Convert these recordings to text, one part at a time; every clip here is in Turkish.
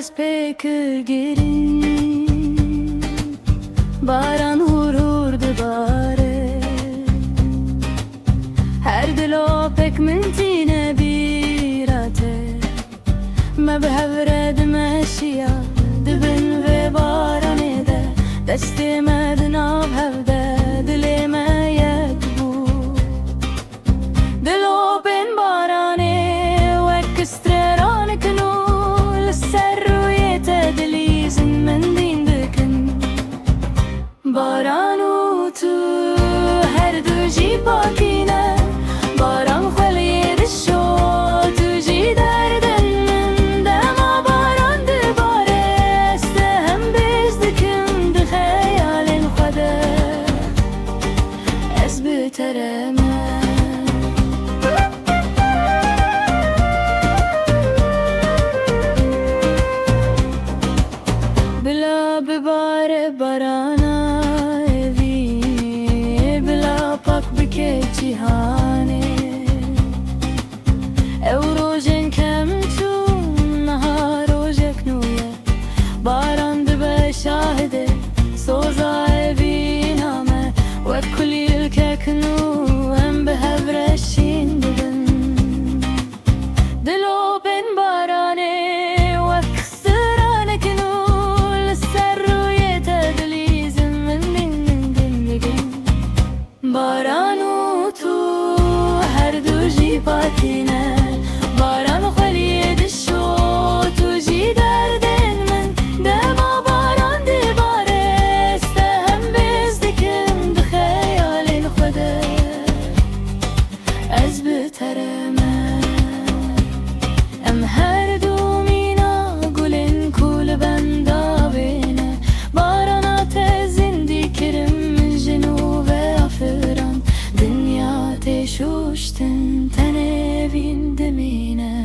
ez pek girin baran hur hur dibare her dilo pek mintine birate me behevred meşiya dibin ve baran ede destime dinav hevde dilime yek bu dilo ben barane wek istreran knul serruyete dilizin men dindikin baranu tu her duji pakine baran khaliye disho tuji derden men dema baran dibare stehem bezdikim de khayalin khada ez bitereme bila bibare barana evi bila pak bike cihane eurojen kem tu naharojek nuye baran dibe şahide soza evi name ve kulil keknu em behevreşin dibin dilo ben barane ve kısırane knul serruyete dilizin men dindigin baranu tu her duji patine baran khaliye disho tuji derden men dema baran dibare stehem bezdikim de khayalin khada ez bitereme em her dumina gulin kul benda bene barana tezin dikirim jinu ve afiran dünya teşuştin tenevin demine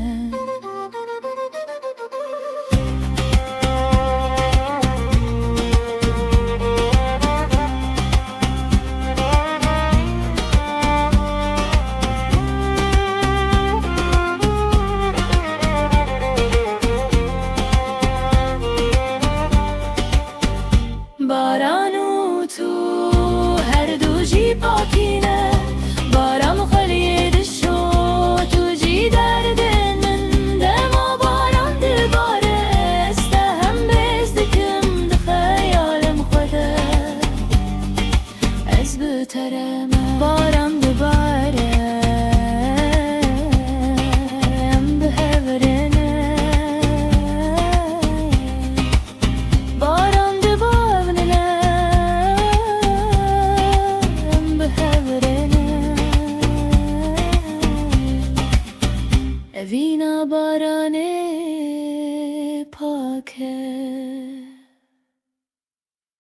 baranu tu her duji pakine baran khaliye disho tuji derden men dema baran dibare stehem bezdikim de khayalim khada ez bitereme baran dibare em behevrene baran Evina baran